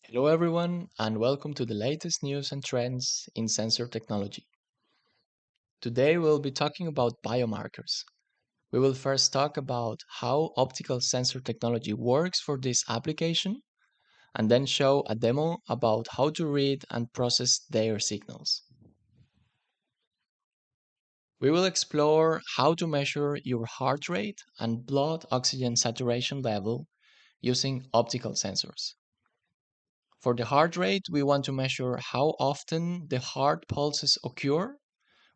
Hello, everyone, and welcome to the latest news and trends in sensor technology. Today, we'll be talking about biomarkers. We will first talk about how optical sensor technology works for this application, and then show a demo about how to read and process their signals. We will explore how to measure your heart rate and blood oxygen saturation level using optical sensors. For the heart rate, we want to measure how often the heart pulses occur,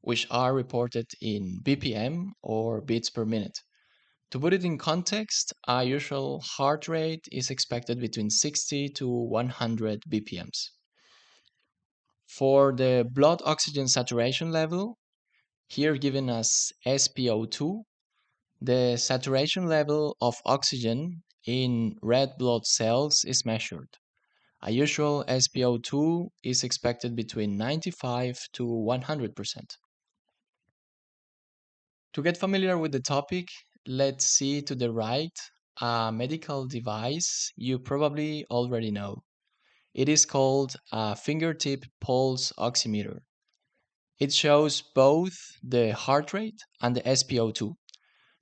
which are reported in BPM or beats per minute. To put it in context, a usual heart rate is expected between 60 to 100 BPMs. For the blood oxygen saturation level, here given as SpO2, the saturation level of oxygen in red blood cells is measured. A usual SpO2 is expected between 95 to 100%. To get familiar with the topic, let's see to the right a medical device you probably already know. It is called a fingertip pulse oximeter. It shows both the heart rate and the SpO2.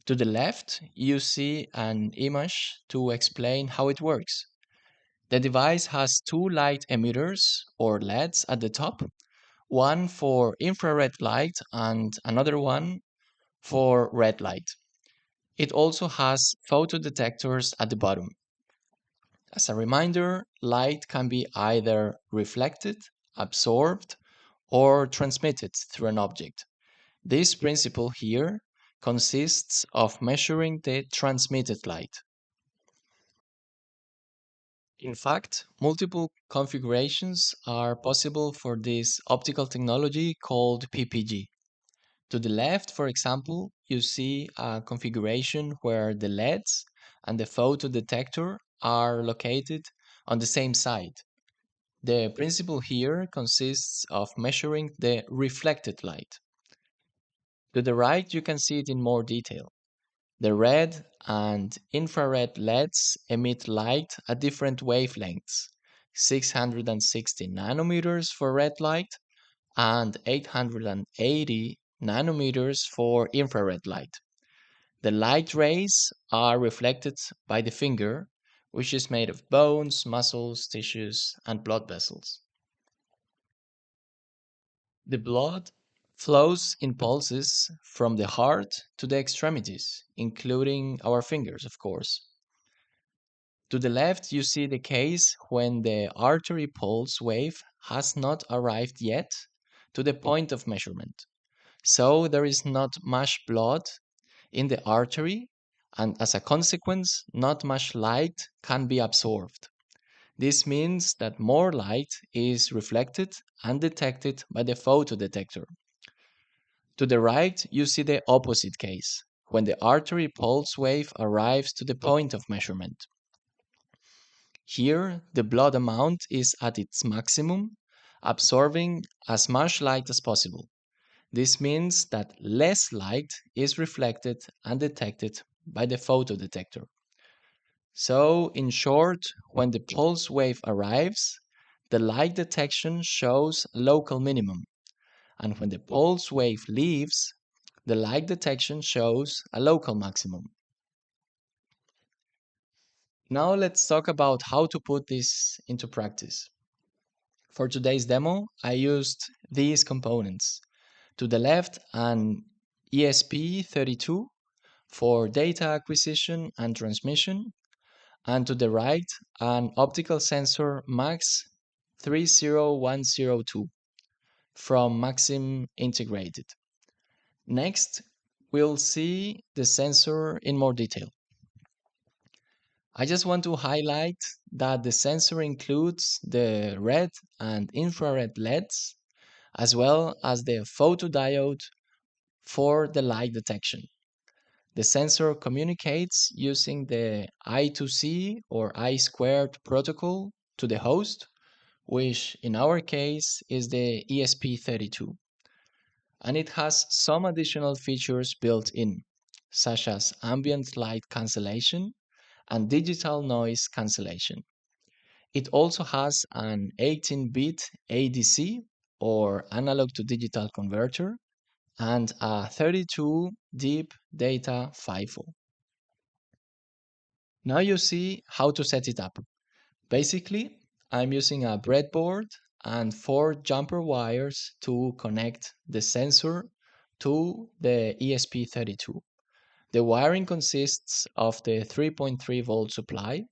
To the left, you see an image to explain how it works. The device has two light emitters or LEDs at the top, one for infrared light and another one for red light. It also has photodetectors at the bottom. As a reminder, light can be either reflected, absorbed, or transmitted through an object. This principle here consists of measuring the transmitted light. In fact, multiple configurations are possible for this optical technology called PPG. To the left, for example, you see a configuration where the LEDs and the photodetector are located on the same side. The principle here consists of measuring the reflected light. To the right, you can see it in more detail. The red and infrared LEDs emit light at different wavelengths, 660 nanometers for red light and 880 nanometers for infrared light. The light rays are reflected by the finger, which is made of bones, muscles, tissues, and blood vessels. The blood flows in pulses from the heart to the extremities, including our fingers, of course. To the left, you see the case when the artery pulse wave has not arrived yet to the point of measurement. So there is not much blood in the artery, and as a consequence, not much light can be absorbed. This means that more light is reflected and detected by the photodetector. To the right, you see the opposite case, when the artery pulse wave arrives to the point of measurement. Here, the blood amount is at its maximum, absorbing as much light as possible. This means that less light is reflected and detected by the photodetector. So, in short, when the pulse wave arrives, the light detection shows a local minimum, and when the pulse wave leaves, the light detection shows a local maximum. Now let's talk about how to put this into practice. For today's demo, I used these components. To the left, an ESP32 for data acquisition and transmission, and to the right, an optical sensor MAX30102 from Maxim Integrated. Next, we'll see the sensor in more detail. I just want to highlight that the sensor includes the red and infrared LEDs, as well as the photodiode for the light detection. The sensor communicates using the I2C or I squared protocol to the host, which in our case is the ESP32. And it has some additional features built in, such as ambient light cancellation and digital noise cancellation. It also has an 18-bit ADC or analog to digital converter and a 32 deep data FIFO. Now you see how to set it up. Basically, I'm using a breadboard and 4 jumper wires to connect the sensor to the ESP32. The wiring consists of the 3.3-volt supply,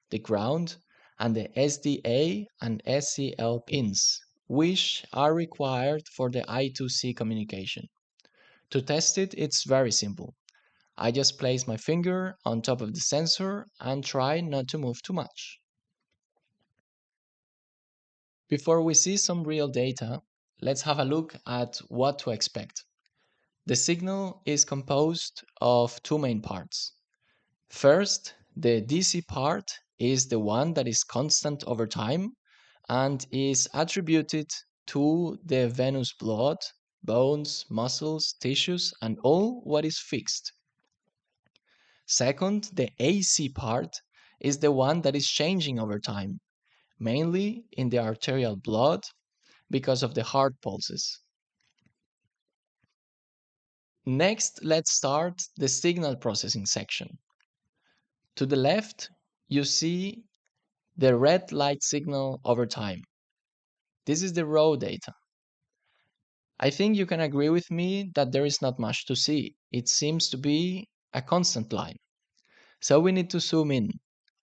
the ground, and the SDA and SCL pins, which are required for the I2C communication. To test it, it's very simple. I just place my finger on top of the sensor and try not to move too much. Before we see some real data, let's have a look at what to expect. The signal is composed of two main parts. First, the DC part is the one that is constant over time and is attributed to the venous blood, bones, muscles, tissues, and all what is fixed. Second, the AC part is the one that is changing over time, mainly in the arterial blood because of the heart pulses. Next, let's start the signal processing section. To the left, you see the red light signal over time. This is the raw data. I think you can agree with me that there is not much to see. It seems to be a constant line. So we need to zoom in,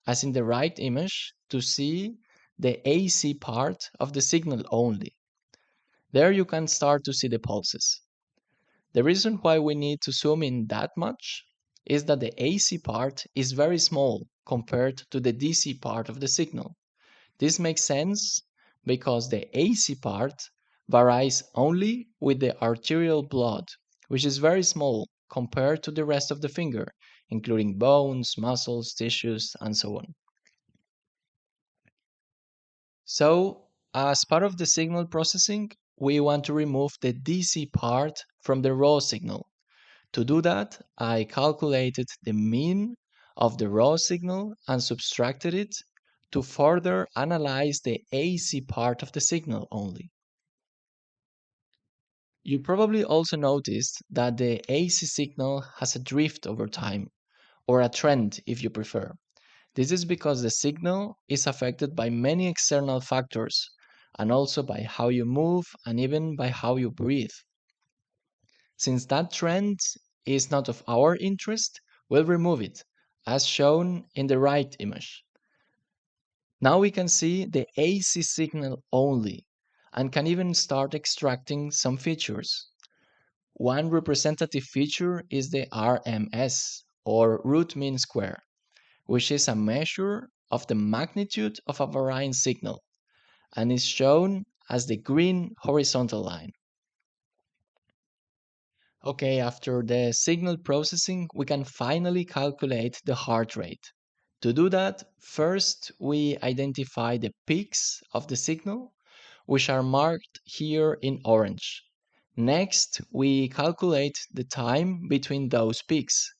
as in the right image, to see the AC part of the signal only. There you can start to see the pulses. The reason why we need to zoom in that much is that the AC part is very small compared to the DC part of the signal. This makes sense because the AC part varies only with the arterial blood, which is very small compared to the rest of the finger, including bones, muscles, tissues, and so on. So, as part of the signal processing, we want to remove the DC part from the raw signal. To do that, I calculated the mean of the raw signal and subtracted it to further analyze the AC part of the signal only. You probably also noticed that the AC signal has a drift over time, or a trend if you prefer. This is because the signal is affected by many external factors, and also by how you move and even by how you breathe. Since that trend is not of our interest, we'll remove it, as shown in the right image. Now we can see the AC signal only, and can even start extracting some features. One representative feature is the RMS, or root mean square, which is a measure of the magnitude of a varying signal, and is shown as the green horizontal line. Okay, after the signal processing, we can finally calculate the heart rate. To do that, first we identify the peaks of the signal, which are marked here in orange. Next, we calculate the time between those peaks,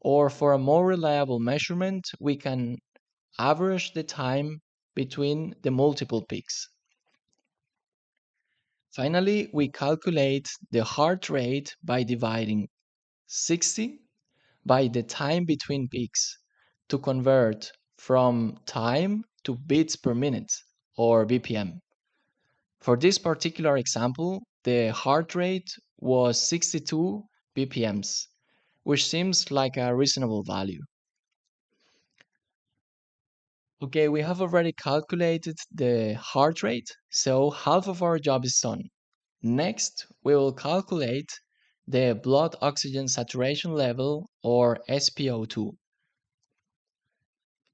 or for a more reliable measurement, we can average the time between the multiple peaks. Finally, we calculate the heart rate by dividing 60 by the time between peaks to convert from time to beats per minute, or BPM. For this particular example, the heart rate was 62 BPMs, which seems like a reasonable value. Okay, we have already calculated the heart rate, so half of our job is done. Next, we will calculate the blood oxygen saturation level, or SpO2.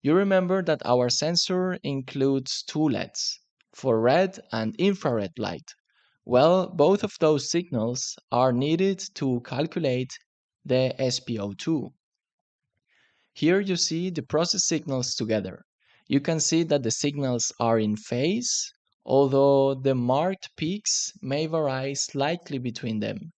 You remember that our sensor includes two LEDs for red and infrared light. Well, both of those signals are needed to calculate the SpO2. Here you see the process signals together. You can see that the signals are in phase, although the marked peaks may vary slightly between them.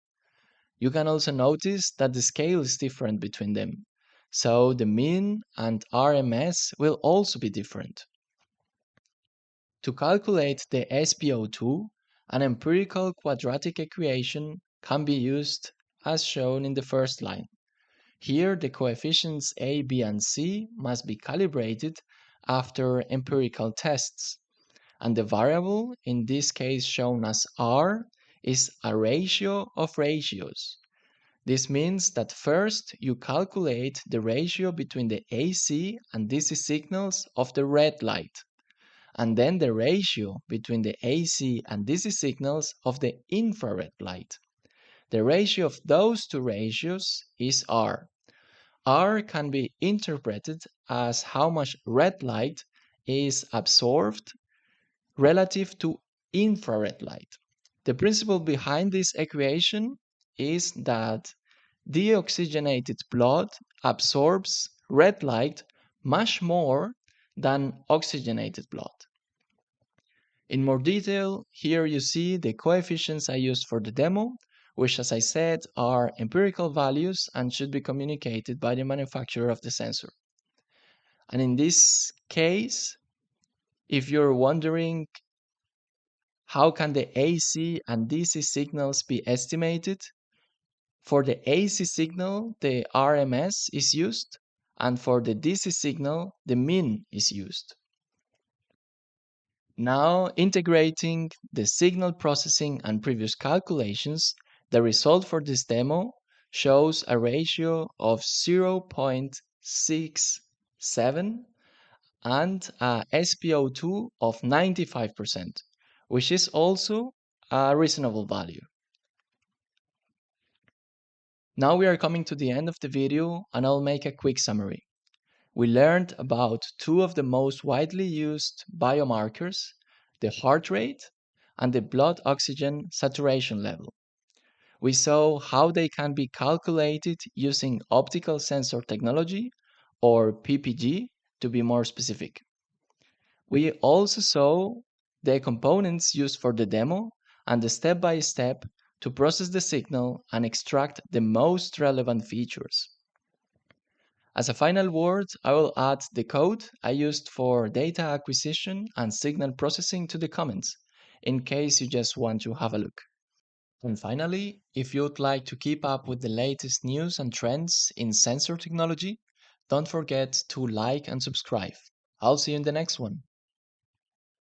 You can also notice that the scale is different between them, so the mean and RMS will also be different. To calculate the SpO2, an empirical quadratic equation can be used as shown in the first line. Here, the coefficients A, B, and C must be calibrated after empirical tests, and the variable, in this case shown as R, is a ratio of ratios. This means that first you calculate the ratio between the AC and DC signals of the red light, and then the ratio between the AC and DC signals of the infrared light. The ratio of those two ratios is R. R can be interpreted as how much red light is absorbed relative to infrared light. The principle behind this equation is that deoxygenated blood absorbs red light much more than oxygenated blood. In more detail, here you see the coefficients I used for the demo, which, as I said, are empirical values and should be communicated by the manufacturer of the sensor. And in this case, if you're wondering how can the AC and DC signals be estimated, for the AC signal, the RMS is used, and for the DC signal, the min is used. Now, integrating the signal processing and previous calculations, the result for this demo shows a ratio of 0.67 and a SpO2 of 95%, which is also a reasonable value. Now we are coming to the end of the video and I'll make a quick summary. We learned about two of the most widely used biomarkers, the heart rate and the blood oxygen saturation level. We saw how they can be calculated using optical sensor technology, or PPG to be more specific. We also saw the components used for the demo and the step-by-step to process the signal and extract the most relevant features. As a final word, I will add the code I used for data acquisition and signal processing to the comments, in case you just want to have a look. And finally, if you'd like to keep up with the latest news and trends in sensor technology, don't forget to like and subscribe. I'll see you in the next one.